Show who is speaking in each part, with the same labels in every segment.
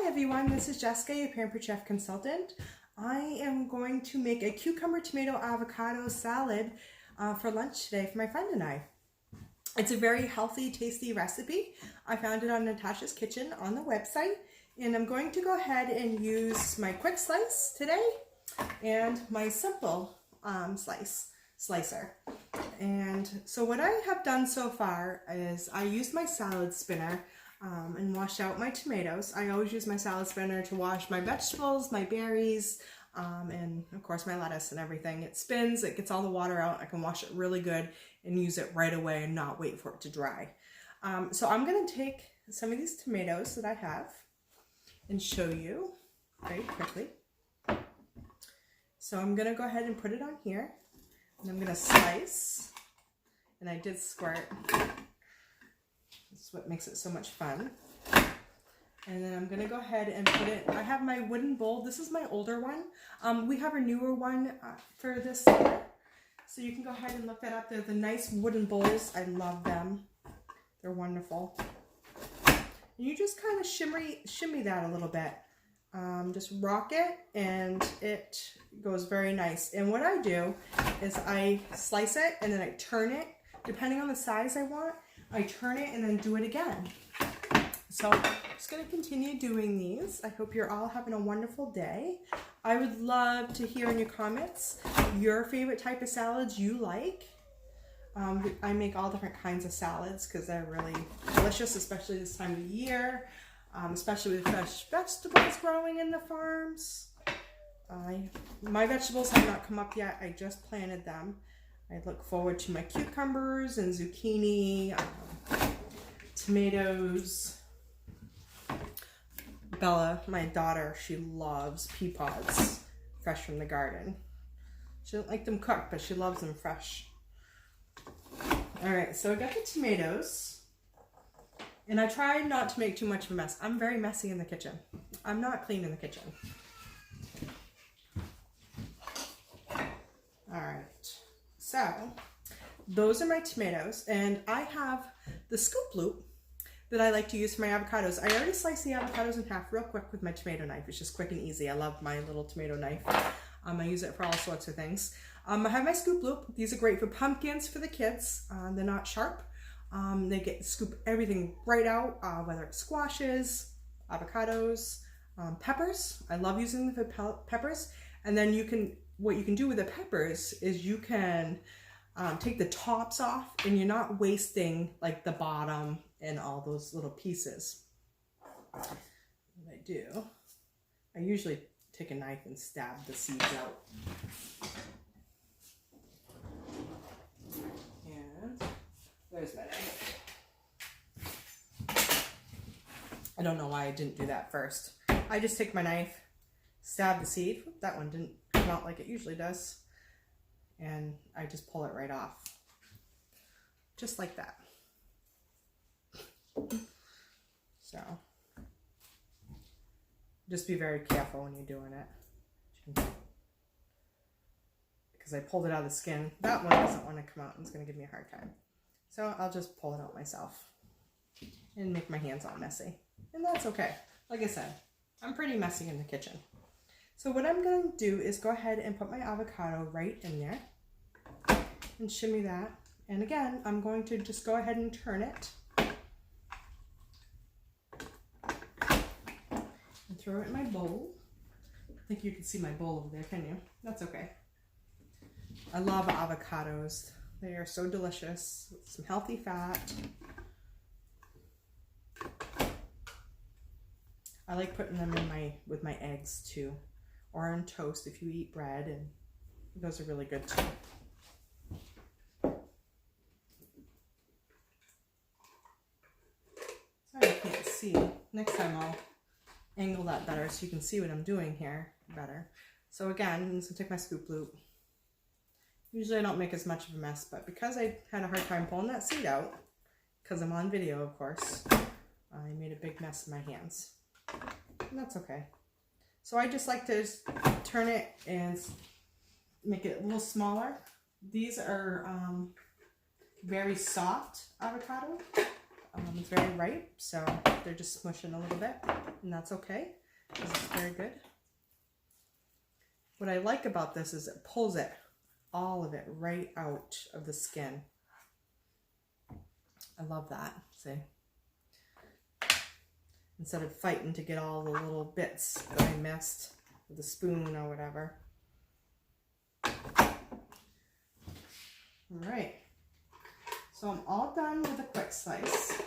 Speaker 1: Hi everyone, this is Jessica, your Pampered Chef consultant. I am going to make a cucumber tomato avocado salad for lunch today for my friend and I. It's a very healthy, tasty recipe. I found it on Natasha's Kitchen on the website, and I'm going to go ahead and use my quick slice today and my simple slicer. And so what I have done so far is I used my salad spinner and washed out my tomatoes. I always use my salad spinner to wash my vegetables, my berries, and of course my lettuce and everything. It spins, it gets all the water out. I can wash it really good and use it right away and not wait for it to dry. So I'm going to take some of these tomatoes that I have and show you very quickly. So I'm going to go ahead and put it on here, and I'm going to slice, and I did squirt. That's what makes it so much fun. And then I'm going to go ahead and put it, I have my wooden bowl. This is my older one. We have a newer one for this year. So you can go ahead and look that up. They're the nice wooden bowls. I love them. They're wonderful. And you just kind of shimmy that a little bit. Just rock it and it goes very nice. And what I do is I slice it and then I turn it. Depending on the size I want, I turn it and then do it again. So I'm just going to continue doing these. I hope you're all having a wonderful day. I would love to hear in your comments your favorite type of salads you like. I make all different kinds of salads because they're really delicious, especially this time of year, especially with fresh vegetables growing in the farms. My vegetables have not come up yet. I just planted them. I look forward to my cucumbers and zucchini, tomatoes. Bella, my daughter, she loves pea pods fresh from the garden. She doesn't like them cooked, but she loves them fresh. All right, so I got the tomatoes, and I tried not to make too much of a mess. I'm very messy in the kitchen. I'm not clean in the kitchen. All right. So, those are my tomatoes, and I have the scoop loop that I like to use for my avocados. I already sliced the avocados in half real quick with my tomato knife. It's just quick and easy. I love my little tomato knife. I use it for all sorts of things. I have my scoop loop. These are great for pumpkins for the kids. They're not sharp. They scoop everything right out, whether it's squashes, avocados, peppers. I love using them for peppers. And then what you can do with the peppers is you can take the tops off, and you're not wasting like the bottom and all those little pieces. What I do, I usually take a knife and stab the seeds out. And there's my knife. I don't know why I didn't do that first. I just take my knife, stab the seed. That one didn't come out like it usually does. And I just pull it right off. Just like that. So, just be very careful when you're doing it. Because I pulled it out of the skin. That one doesn't want to come out and it's going to give me a hard time. So I'll just pull it out myself and make my hands all messy. And that's okay. Like I said, I'm pretty messy in the kitchen. So what I'm going to do is go ahead and put my avocado right in there and shimmy that. And again, I'm going to just go ahead and turn it and throw it in my bowl. I think you can see my bowl over there, can you? That's okay. I love avocados. They are so delicious with some healthy fat. I like putting them in with my eggs too, or on toast if you eat bread, and those are really good too. Sorry I can't see. Next time I'll angle that better so you can see what I'm doing here better. So again, I'm just going to take my scoop loop. Usually I don't make as much of a mess, but because I had a hard time pulling that seed out, because I'm on video of course, I made a big mess in my hands. And that's okay. So I just like to turn it and make it a little smaller. These are very soft avocado. It's very ripe, so they're just smushing a little bit, and that's okay because it's very good. What I like about this is it pulls it, all of it, right out of the skin. I love that, see? Instead of fighting to get all the little bits that I missed with a spoon or whatever. All right, so I'm all done with a quick slice.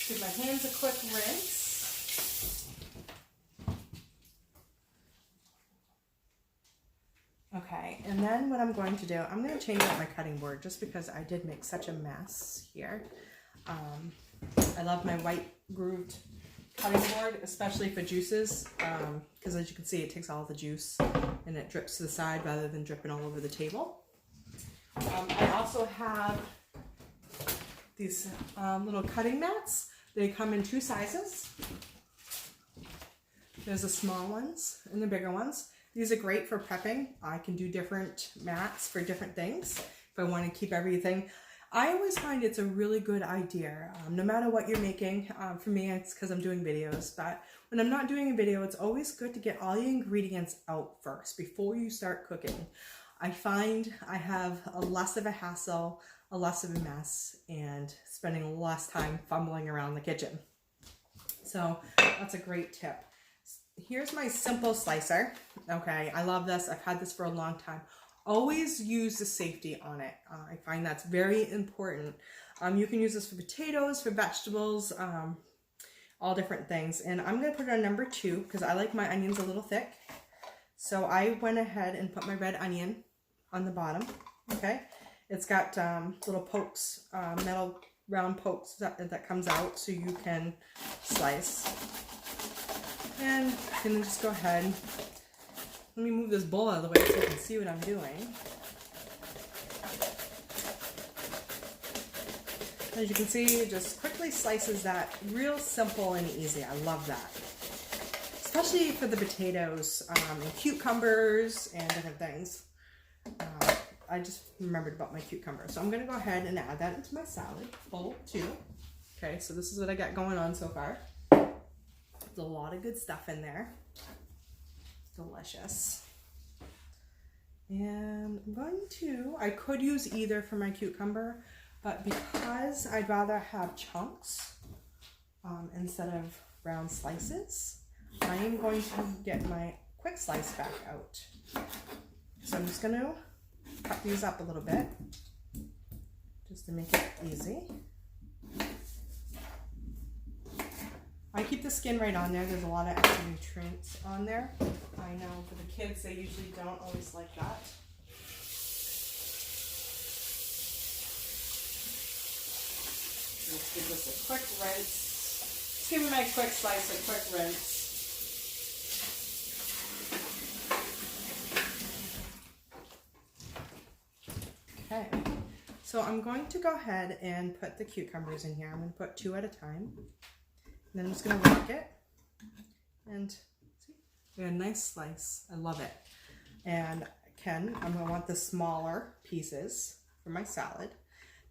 Speaker 1: Give my hands a quick rinse. Okay, and then what I'm going to do, I'm going to change out my cutting board just because I did make such a mess here. I love my white grooved cutting board, especially for juices, because as you can see, it takes all the juice and it drips to the side rather than dripping all over the table. I also have these little cutting mats. They come in 2 sizes. There's the small ones and the bigger ones. These are great for prepping. I can do different mats for different things if I want to keep everything. I always find it's a really good idea, no matter what you're making. For me, it's because I'm doing videos, but when I'm not doing a video, it's always good to get all your ingredients out first before you start cooking. I find I have a less of a hassle, a less of a mess, and spending less time fumbling around the kitchen. So that's a great tip. Here's my simple slicer. Okay, I love this. I've had this for a long time. Always use the safety on it. I find that's very important. You can use this for potatoes, for vegetables, all different things. And I'm going to put it on number 2 because I like my onions a little thick. So I went ahead and put my red onion on the bottom. Okay, it's got little pokes, metal round pokes that comes out so you can slice. And then just go ahead. Let me move this bowl out of the way so you can see what I'm doing. As you can see, it just quickly slices that. Real simple and easy. I love that. Especially for the potatoes and cucumbers and different things. I just remembered about my cucumber. So I'm going to go ahead and add that into my salad bowl too. Okay, so this is what I got going on so far. There's a lot of good stuff in there. Delicious. And I'm going to, I could use either for my cucumber, but because I'd rather have chunks instead of round slices, I am going to get my quick slice back out. So I'm just going to cut these up a little bit just to make it easy. I keep the skin right on there. There's a lot of extra nutrients on there. I know for the kids, they usually don't always like that. Let's give this a quick rinse. Just give me my quick slice, a quick rinse. Okay, so I'm going to go ahead and put the cucumbers in here. I'm going to put 2 at a time. And then I'm just going to rock it. And see, we got a nice slice. I love it. And I'm going to want the smaller pieces for my salad.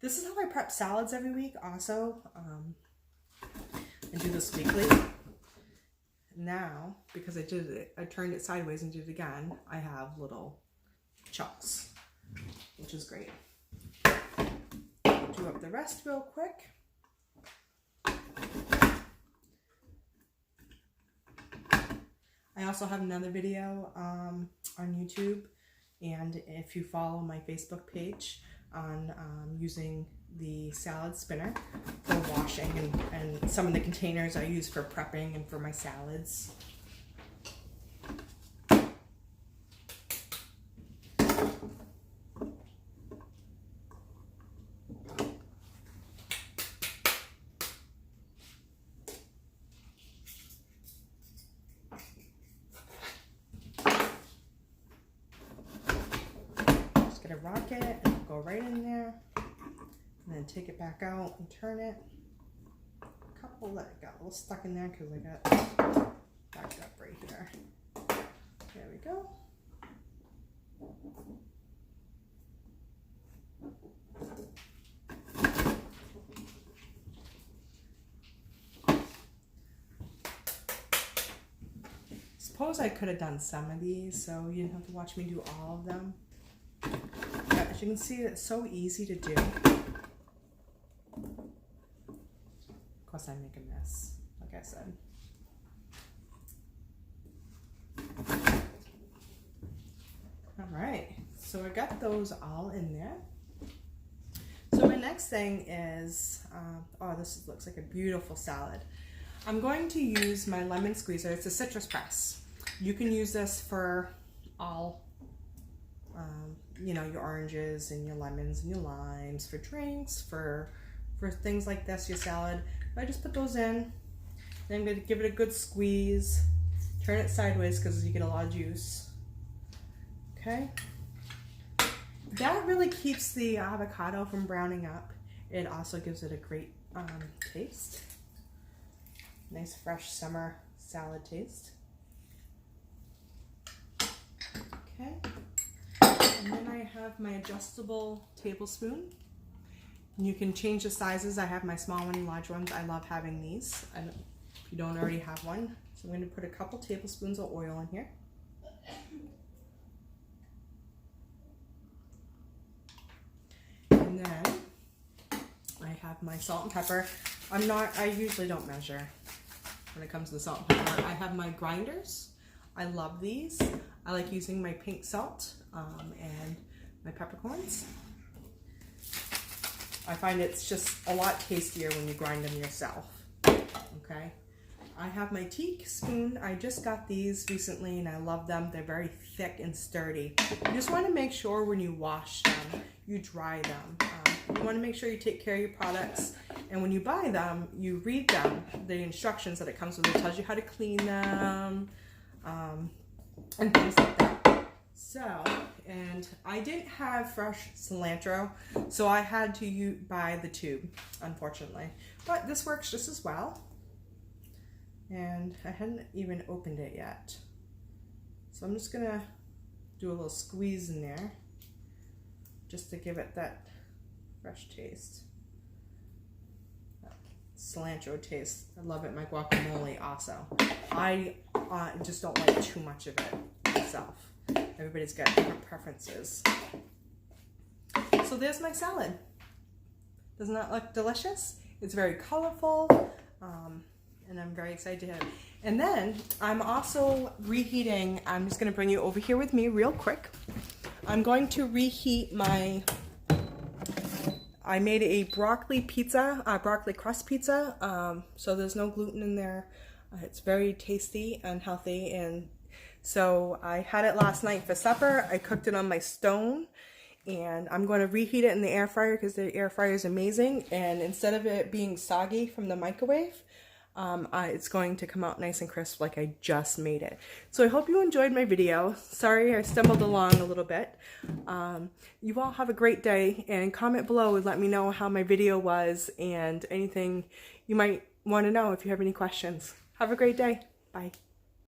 Speaker 1: This is how I prep salads every week also. I do this weekly. Now, because I did it, I turned it sideways and did it again, I have little chunks, which is great. Do up the rest real quick. I also have another video on YouTube, and if you follow my Facebook page on using the salad spinner for washing and some of the containers I use for prepping and for my salads. Rock it and go right in there, and then take it back out and turn it. A couple that got a little stuck in there because I got backed up right here. There we go. suppose I could have done some of these so you didn't have to watch me do all of them. But as you can see, it's so easy to do. Of course, I make a mess, like I said. All right, so I got those all in there. So my next thing is, oh, this looks like a beautiful salad. I'm going to use my lemon squeezer. It's a citrus press. You can use this for all, you know, your oranges and your lemons and your limes, for drinks, for things like this, your salad. I just put those in. Then I'm going to give it a good squeeze. Turn it sideways because you get a lot of juice. Okay. That really keeps the avocado from browning up. It also gives it a great taste. Nice fresh summer salad taste. Okay. And then I have my adjustable tablespoon. You can change the sizes. I have my small one and large ones. I love having these. If you don't already have one. So I'm going to put a couple tablespoons of oil in here. And then I have my salt and pepper. I usually don't measure when it comes to the salt and pepper. I have my grinders. I love these. I like using my pink salt and my peppercorns. I find it's just a lot tastier when you grind them yourself. Okay. I have my teaspoon. I just got these recently and I love them. They're very thick and sturdy. You just want to make sure when you wash them, you dry them. You want to make sure you take care of your products. And when you buy them, you read them, the instructions that it comes with. It tells you how to clean them and things like that. So, and I didn't have fresh cilantro, so I had to buy the tube, unfortunately. But this works just as well. And I hadn't even opened it yet. So I'm just gonna do a little squeeze in there just to give it that fresh taste. That cilantro taste. I love it in my guacamole also. I just don't like too much of it myself. Everybody's got different preferences. So there's my salad. Doesn't that look delicious? It's very colorful. And I'm very excited to have it. And then I'm also reheating. I'm just going to bring you over here with me real quick. I'm going to reheat I made a broccoli crust pizza. So there's no gluten in there. It's very tasty and healthy. And so I had it last night for supper. I cooked it on my stone. And I'm going to reheat it in the air fryer because the air fryer is amazing. And instead of it being soggy from the microwave, it's going to come out nice and crisp like I just made it. So I hope you enjoyed my video. Sorry I stumbled along a little bit. You all have a great day, and comment below and let me know how my video was and anything you might want to know if you have any questions. Have a great day. Bye.